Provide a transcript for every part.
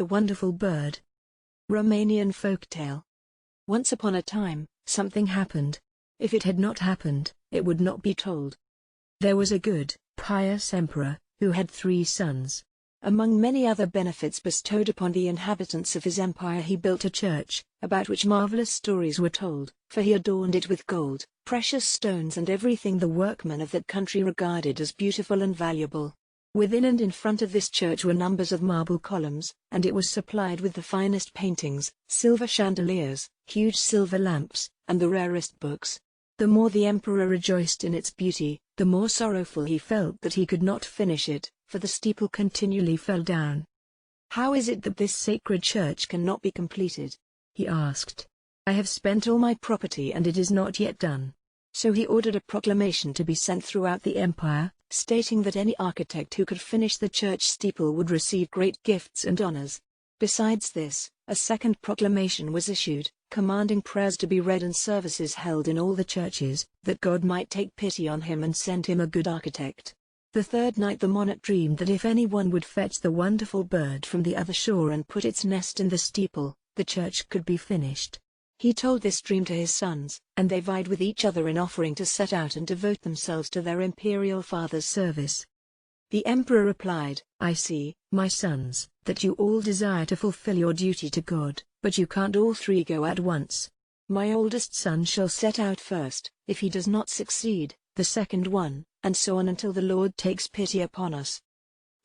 The Wonderful Bird. Romanian folktale. Once upon a time, something happened. If it had not happened, it would not be told. There was a good, pious emperor, who had 3 sons. Among many other benefits bestowed upon the inhabitants of his empire, he built a church, about which marvelous stories were told, for he adorned it with gold, precious stones and everything the workmen of that country regarded as beautiful and valuable. Within and in front of this church were numbers of marble columns, and it was supplied with the finest paintings, silver chandeliers, huge silver lamps, and the rarest books. The more the emperor rejoiced in its beauty, the more sorrowful he felt that he could not finish it, for the steeple continually fell down. "How is it that this sacred church cannot be completed?" he asked. "I have spent all my property and it is not yet done." So he ordered a proclamation to be sent throughout the empire, stating that any architect who could finish the church steeple would receive great gifts and honors. Besides this, a second proclamation was issued, commanding prayers to be read and services held in all the churches, that God might take pity on him and send him a good architect. The third night the monarch dreamed that if anyone would fetch the wonderful bird from the other shore and put its nest in the steeple, the church could be finished. He told this dream to his sons, and they vied with each other in offering to set out and devote themselves to their imperial father's service. The emperor replied, "I see, my sons, that you all desire to fulfill your duty to God, but you can't all 3 go at once. My oldest son shall set out first. If he does not succeed, the second one, and so on until the Lord takes pity upon us."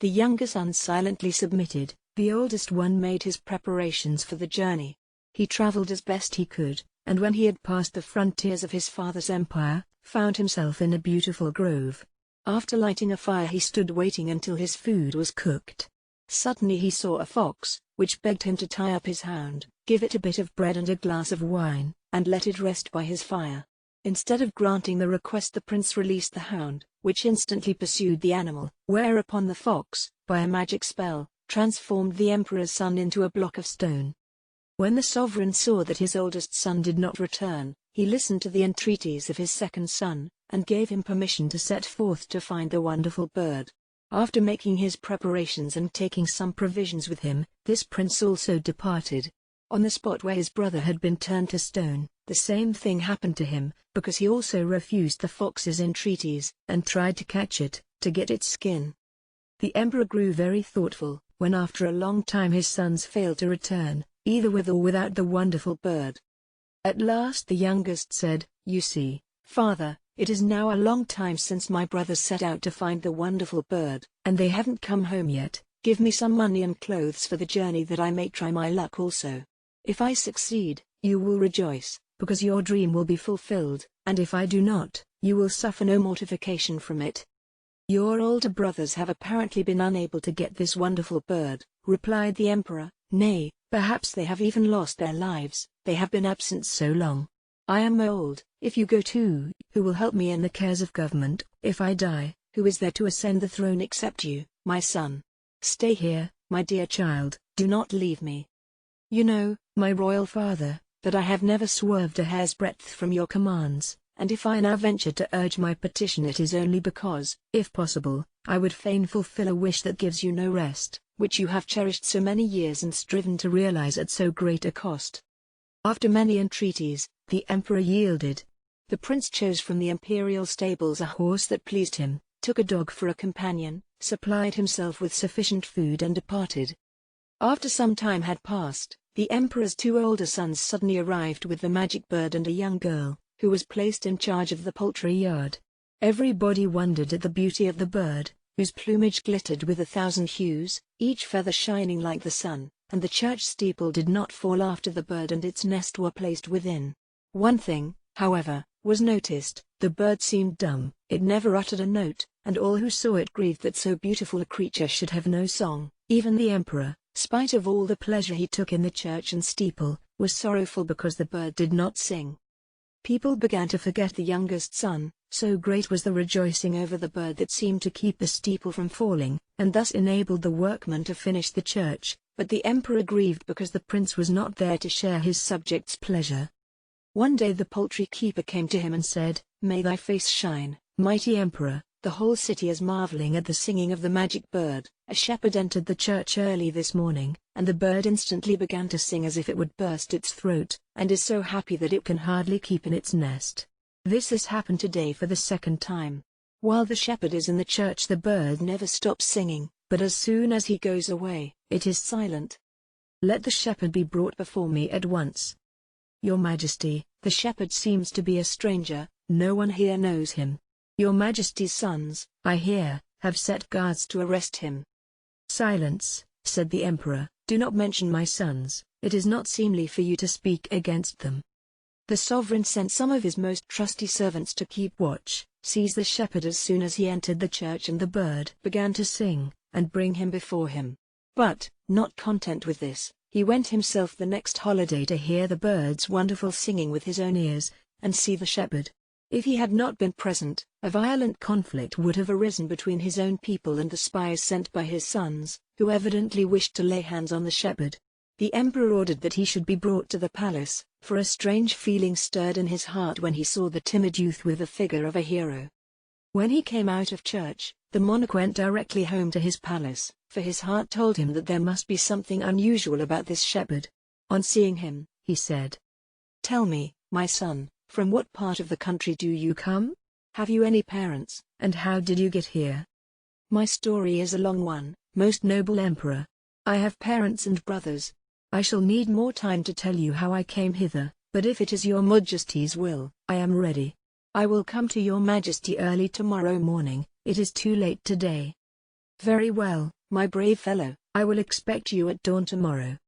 The younger son silently submitted. The oldest one made his preparations for the journey. He traveled as best he could, and when he had passed the frontiers of his father's empire, found himself in a beautiful grove. After lighting a fire, he stood waiting until his food was cooked. Suddenly he saw a fox, which begged him to tie up his hound, give it a bit of bread and a glass of wine, and let it rest by his fire. Instead of granting the request, the prince released the hound, which instantly pursued the animal, whereupon the fox, by a magic spell, transformed the emperor's son into a block of stone. When the sovereign saw that his oldest son did not return, he listened to the entreaties of his second son, and gave him permission to set forth to find the wonderful bird. After making his preparations and taking some provisions with him, this prince also departed. On the spot where his brother had been turned to stone, the same thing happened to him, because he also refused the fox's entreaties, and tried to catch it, to get its skin. The emperor grew very thoughtful, when after a long time his sons failed to return, either with or without the wonderful bird. At last the youngest said, "You see, father, it is now a long time since my brothers set out to find the wonderful bird, and they haven't come home yet. Give me some money and clothes for the journey that I may try my luck also. If I succeed, you will rejoice, because your dream will be fulfilled, and if I do not, you will suffer no mortification from it." "Your older brothers have apparently been unable to get this wonderful bird," replied the emperor. "Nay, perhaps they have even lost their lives, they have been absent so long. I am old. If you go too, who will help me in the cares of government? If I die, who is there to ascend the throne except you, my son? Stay here, my dear child, do not leave me. You know, my royal father, that I have never swerved a hair's breadth from your commands, and if I now venture to urge my petition, it is only because, if possible, I would fain fulfill a wish that gives you no rest, which you have cherished so many years and striven to realize at so great a cost." After many entreaties, the emperor yielded. The prince chose from the imperial stables a horse that pleased him, took a dog for a companion, supplied himself with sufficient food and departed. After some time had passed, the emperor's 2 older sons suddenly arrived with the magic bird and a young girl, who was placed in charge of the poultry yard. Everybody wondered at the beauty of the bird, whose plumage glittered with 1,000 hues, each feather shining like the sun, and the church steeple did not fall after the bird and its nest were placed within. One thing, however, was noticed: the bird seemed dumb, it never uttered a note, and all who saw it grieved that so beautiful a creature should have no song. Even the emperor, spite of all the pleasure he took in the church and steeple, was sorrowful because the bird did not sing. People began to forget the youngest son, so great was the rejoicing over the bird that seemed to keep the steeple from falling, and thus enabled the workmen to finish the church, but the emperor grieved because the prince was not there to share his subjects' pleasure. One day the poultry keeper came to him and said, "May thy face shine, mighty emperor, the whole city is marveling at the singing of the magic bird. A shepherd entered the church early this morning, and the bird instantly began to sing as if it would burst its throat, and is so happy that it can hardly keep in its nest. This has happened today for the second time. While the shepherd is in the church, the bird never stops singing, but as soon as he goes away, it is silent. Let the shepherd be brought before me at once. Your Majesty, the shepherd seems to be a stranger, no one here knows him. Your Majesty's sons, I hear, have set guards to arrest him. Silence, said the Emperor, do not mention my sons, it is not seemly for you to speak against them. The sovereign sent some of his most trusty servants to keep watch, seize the shepherd as soon as he entered the church and the bird began to sing, and bring him before him. But, not content with this, he went himself the next holiday to hear the bird's wonderful singing with his own ears, and see the shepherd. If he had not been present, a violent conflict would have arisen between his own people and the spies sent by his sons, who evidently wished to lay hands on the shepherd. The emperor ordered that he should be brought to the palace, for a strange feeling stirred in his heart when he saw the timid youth with the figure of a hero. When he came out of church, the monarch went directly home to his palace, for his heart told him that there must be something unusual about this shepherd. On seeing him, he said, "Tell me, my son, from what part of the country do you come? Have you any parents, and how did you get here?" "My story is a long one, most noble emperor. I have parents and brothers. I shall need more time to tell you how I came hither, but if it is your Majesty's will, I am ready. I will come to your Majesty early tomorrow morning, it is too late today." "Very well, my brave fellow, I will expect you at dawn tomorrow."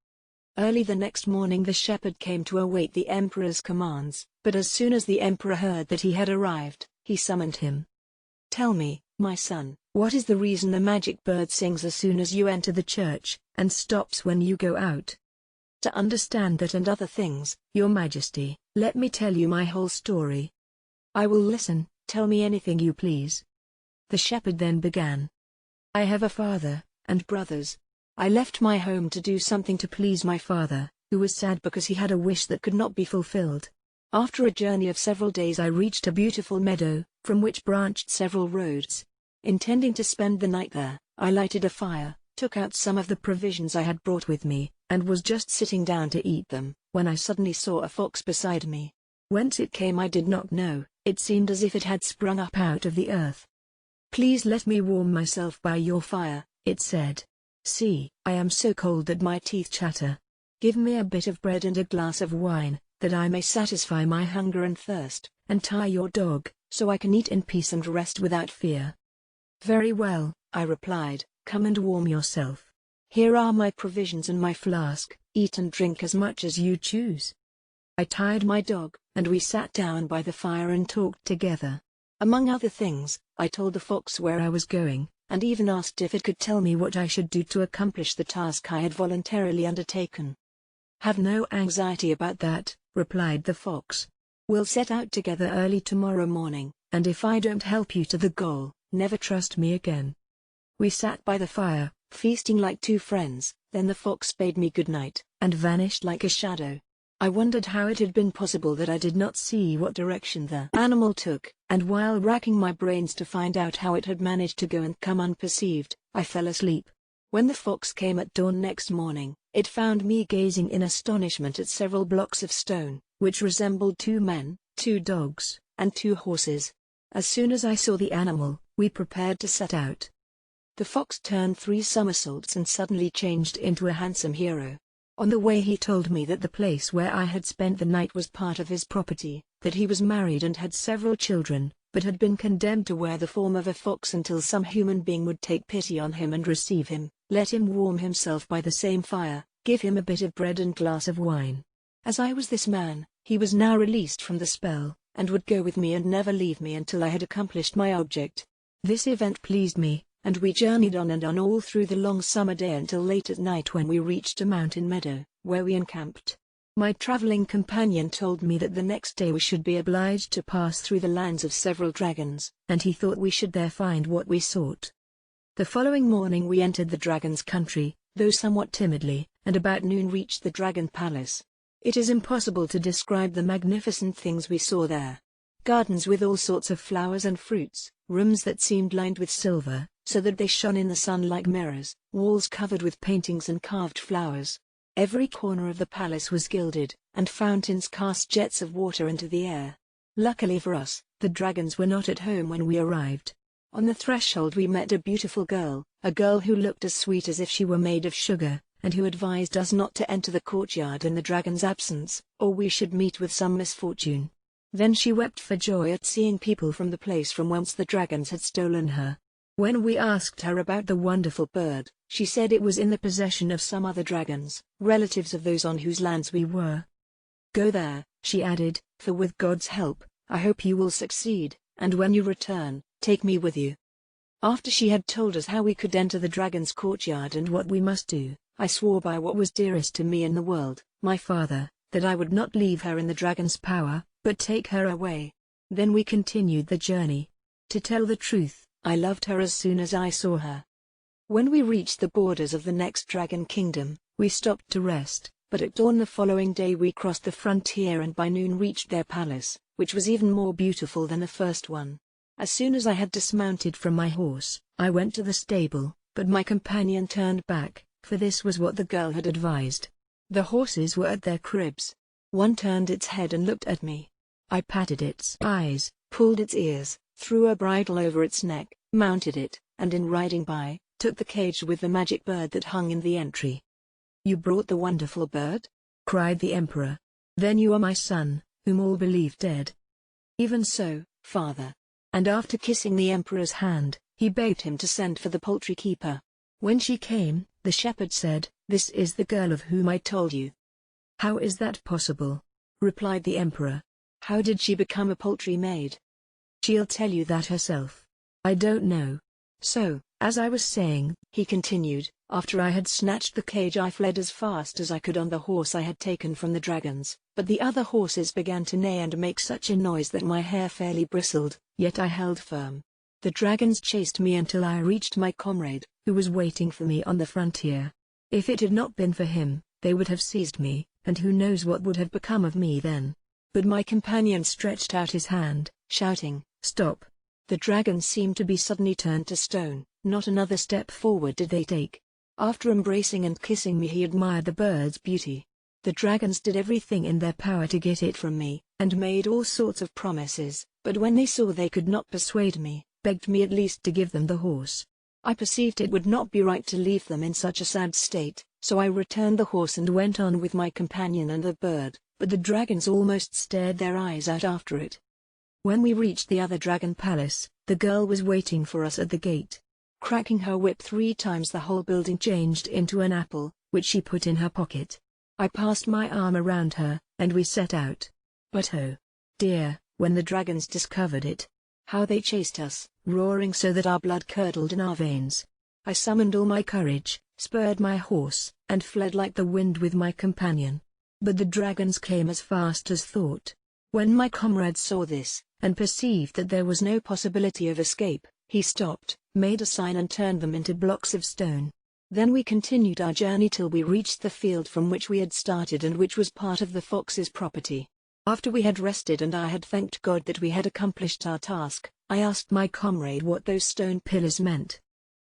Early the next morning the shepherd came to await the emperor's commands, but as soon as the emperor heard that he had arrived, he summoned him. "Tell me, my son, what is the reason the magic bird sings as soon as you enter the church, and stops when you go out?" "To understand that and other things, your Majesty, let me tell you my whole story." "I will listen, tell me anything you please." The shepherd then began. "I have a father, and brothers. I left my home to do something to please my father, who was sad because he had a wish that could not be fulfilled. After a journey of several days I reached a beautiful meadow, from which branched several roads. Intending to spend the night there, I lighted a fire, took out some of the provisions I had brought with me, and was just sitting down to eat them, when I suddenly saw a fox beside me. Whence it came I did not know, it seemed as if it had sprung up out of the earth. "Please let me warm myself by your fire," it said. "See, I am so cold that my teeth chatter. Give me a bit of bread and a glass of wine, that I may satisfy my hunger and thirst, and tie your dog, so I can eat in peace and rest without fear." "Very well," I replied, "come and warm yourself. Here are my provisions and my flask, eat and drink as much as you choose." I tied my dog, and we sat down by the fire and talked together. Among other things, I told the fox where I was going, and even asked if it could tell me what I should do to accomplish the task I had voluntarily undertaken. "Have no anxiety about that," replied the fox. "We'll set out together early tomorrow morning, and if I don't help you to the goal, never trust me again." We sat by the fire, feasting like two friends, then the fox bade me good night, and vanished like a shadow. I wondered how it had been possible that I did not see what direction the animal took, and while racking my brains to find out how it had managed to go and come unperceived, I fell asleep. When the fox came at dawn next morning, it found me gazing in astonishment at several blocks of stone, which resembled 2 men, 2 dogs, and 2 horses. As soon as I saw the animal, we prepared to set out. The fox turned 3 somersaults and suddenly changed into a handsome hero. On the way he told me that the place where I had spent the night was part of his property, that he was married and had several children, but had been condemned to wear the form of a fox until some human being would take pity on him and receive him, let him warm himself by the same fire, give him a bit of bread and glass of wine. As I was this man, he was now released from the spell, and would go with me and never leave me until I had accomplished my object. This event pleased me, and we journeyed on and on all through the long summer day until late at night when we reached a mountain meadow, where we encamped. My traveling companion told me that the next day we should be obliged to pass through the lands of several dragons, and he thought we should there find what we sought. The following morning we entered the dragon's country, though somewhat timidly, and about noon reached the dragon palace. It is impossible to describe the magnificent things we saw there. gardens with all sorts of flowers and fruits, rooms that seemed lined with silver, so that they shone in the sun like mirrors, walls covered with paintings and carved flowers. Every corner of the palace was gilded, and fountains cast jets of water into the air. Luckily for us, the dragons were not at home when we arrived. On the threshold we met a beautiful girl, a girl who looked as sweet as if she were made of sugar, and who advised us not to enter the courtyard in the dragon's absence, or we should meet with some misfortune. Then she wept for joy at seeing people from the place from whence the dragons had stolen her. When we asked her about the wonderful bird, she said it was in the possession of some other dragons, relatives of those on whose lands we were. Go there, she added, for with God's help, I hope you will succeed, and when you return, take me with you. After she had told us how we could enter the dragon's courtyard and what we must do, I swore by what was dearest to me in the world, my father, that I would not leave her in the dragon's power, but take her away. Then we continued the journey. To tell the truth, I loved her as soon as I saw her. When we reached the borders of the next dragon kingdom, we stopped to rest, but at dawn the following day we crossed the frontier and by noon reached their palace, which was even more beautiful than the first one. As soon as I had dismounted from my horse, I went to the stable, but my companion turned back, for this was what the girl had advised. The horses were at their cribs. One turned its head and looked at me. I patted its eyes, pulled its ears, threw a bridle over its neck, mounted it, and in riding by, took the cage with the magic bird that hung in the entry. "You brought the wonderful bird?" cried the emperor. "Then you are my son, whom all believe dead." "Even so, father." And after kissing the emperor's hand, he begged him to send for the poultry keeper. When she came, the shepherd said, "This is the girl of whom I told you." "How is that possible?" replied the emperor. "How did she become a poultry maid?" "She'll tell you that herself. I don't know." "So, as I was saying," he continued, "after I had snatched the cage I fled as fast as I could on the horse I had taken from the dragons, but the other horses began to neigh and make such a noise that my hair fairly bristled, yet I held firm. The dragons chased me until I reached my comrade, who was waiting for me on the frontier. If it had not been for him, they would have seized me, and who knows what would have become of me then. But my companion stretched out his hand, shouting, 'Stop!' The dragons seemed to be suddenly turned to stone, not another step forward did they take. After embracing and kissing me he admired the bird's beauty. The dragons did everything in their power to get it from me, and made all sorts of promises, but when they saw they could not persuade me, begged me at least to give them the horse. I perceived it would not be right to leave them in such a sad state, so I returned the horse and went on with my companion and the bird, but the dragons almost stared their eyes out after it. When we reached the other dragon palace, the girl was waiting for us at the gate. Cracking her whip 3 times the whole building changed into an apple, which she put in her pocket. I passed my arm around her, and we set out. But oh, dear, when the dragons discovered it, how they chased us, roaring so that our blood curdled in our veins. I summoned all my courage, spurred my horse, and fled like the wind with my companion. But the dragons came as fast as thought. When my comrade saw this, and perceived that there was no possibility of escape, he stopped, made a sign and turned them into blocks of stone. Then we continued our journey till we reached the field from which we had started and which was part of the fox's property. After we had rested and I had thanked God that we had accomplished our task, I asked my comrade what those stone pillars meant.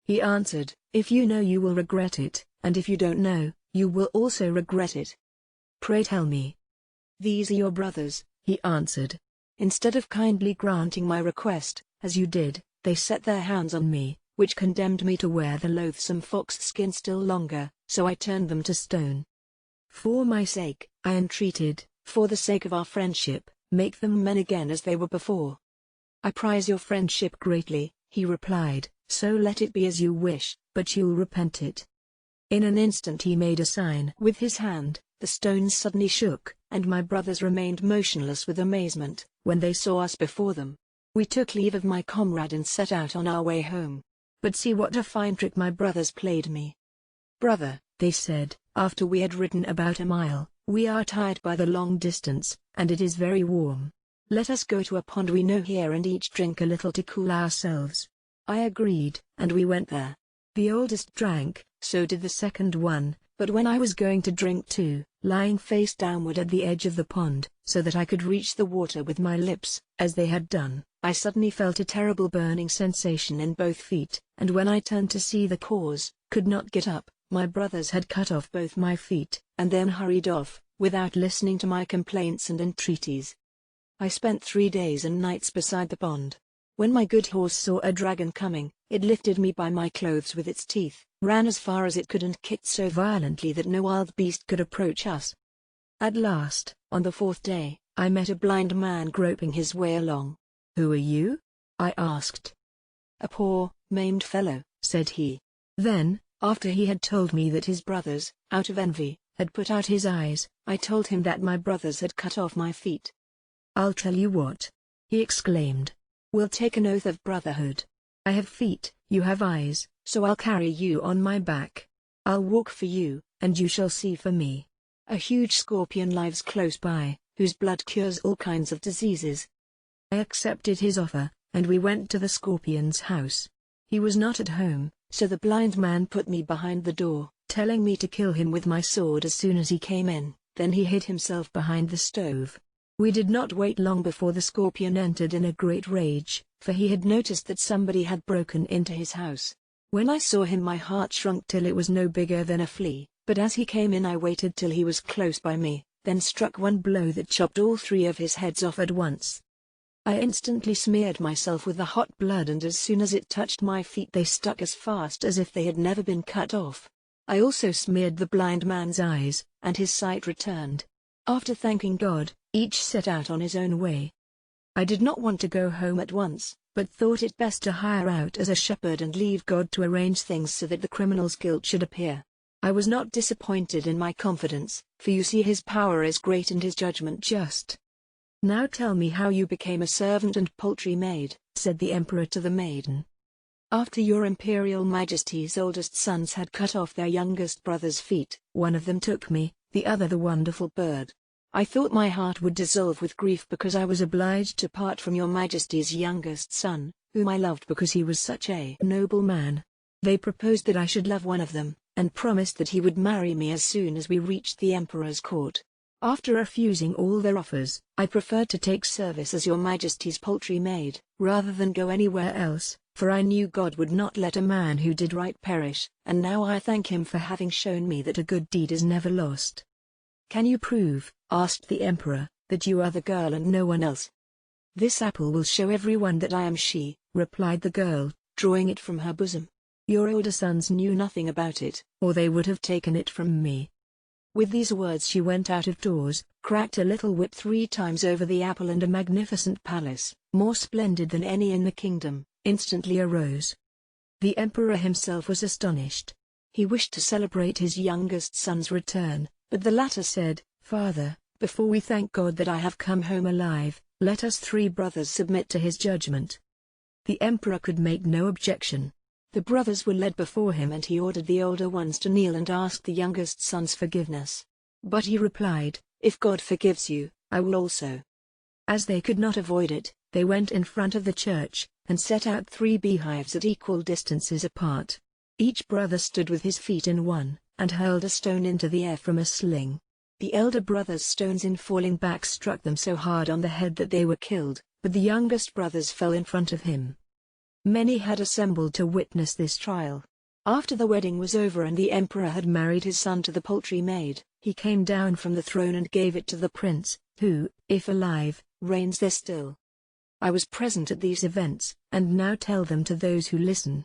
He answered, "If you know you will regret it, and if you don't know, you will also regret it." "Pray tell me." "These are your brothers," he answered. "Instead of kindly granting my request, as you did, they set their hands on me, which condemned me to wear the loathsome fox skin still longer, so I turned them to stone. For my sake, I entreated, for the sake of our friendship, make them men again as they were before." "I prize your friendship greatly," he replied, "so let it be as you wish, but you'll repent it." In an instant he made a sign with his hand, the stones suddenly shook, and my brothers remained motionless with amazement, when they saw us before them. We took leave of my comrade and set out on our way home. But see what a fine trick my brothers played me. "Brother," they said, after we had ridden about a mile, "we are tired by the long distance, and it is very warm. Let us go to a pond we know here and each drink a little to cool ourselves." I agreed, and we went there. The oldest drank, so did the second one, But when I was going to drink too, lying face downward at the edge of the pond, so that I could reach the water with my lips, as they had done, I suddenly felt a terrible burning sensation in both feet, and when I turned to see the cause, could not get up. My brothers had cut off both my feet, and then hurried off, without listening to my complaints and entreaties. I spent 3 days and nights beside the pond. When my good horse saw a dragon coming, it lifted me by my clothes with its teeth, ran as far as it could and kicked so violently that no wild beast could approach us. At last, on the 4th day, I met a blind man groping his way along. "Who are you?" I asked. "A poor, maimed fellow," said he. Then, after he had told me that his brothers, out of envy, had put out his eyes, I told him that my brothers had cut off my feet. "I'll tell you what," he exclaimed. "We'll take an oath of brotherhood. I have feet, you have eyes, so I'll carry you on my back. I'll walk for you, and you shall see for me. A huge scorpion lives close by, whose blood cures all kinds of diseases." I accepted his offer, and we went to the scorpion's house. He was not at home, so the blind man put me behind the door, telling me to kill him with my sword as soon as he came in. Then he hid himself behind the stove. We did not wait long before the scorpion entered in a great rage, for he had noticed that somebody had broken into his house. When I saw him my heart shrunk till it was no bigger than a flea, but as he came in I waited till he was close by me, then struck one blow that chopped all 3 of his heads off at once. I instantly smeared myself with the hot blood, and as soon as it touched my feet they stuck as fast as if they had never been cut off. I also smeared the blind man's eyes, and his sight returned. After thanking God, each set out on his own way. I did not want to go home at once, but thought it best to hire out as a shepherd and leave God to arrange things so that the criminal's guilt should appear. I was not disappointed in my confidence, for you see his power is great and his judgment just. "Now tell me how you became a servant and poultry maid," said the emperor to the maiden. "After your imperial majesty's oldest sons had cut off their youngest brother's feet, one of them took me, the other the wonderful bird. I thought my heart would dissolve with grief because I was obliged to part from your majesty's youngest son, whom I loved because he was such a noble man. They proposed that I should love one of them, and promised that he would marry me as soon as we reached the emperor's court. After refusing all their offers, I preferred to take service as your majesty's poultry maid, rather than go anywhere else, for I knew God would not let a man who did right perish, and now I thank him for having shown me that a good deed is never lost." "Can you prove," asked the emperor, "that you are the girl and no one else?" "This apple will show everyone that I am she," replied the girl, drawing it from her bosom. "Your older sons knew nothing about it, or they would have taken it from me." With these words she went out of doors, cracked a little whip 3 times over the apple, and a magnificent palace, more splendid than any in the kingdom, instantly arose. The emperor himself was astonished. He wished to celebrate his youngest son's return, but the latter said, "Father, before we thank God that I have come home alive, let us 3 brothers submit to his judgment." The emperor could make no objection. The brothers were led before him, and he ordered the older ones to kneel and ask the youngest son's forgiveness. But he replied, "If God forgives you, I will also." As they could not avoid it, they went in front of the church, and set out 3 beehives at equal distances apart. Each brother stood with his feet in one, and hurled a stone into the air from a sling. The elder brother's stones in falling back struck them so hard on the head that they were killed, but the youngest brothers fell in front of him. Many had assembled to witness this trial. After the wedding was over and the emperor had married his son to the poultry maid, he came down from the throne and gave it to the prince, who, if alive, reigns there still. I was present at these events, and now tell them to those who listen.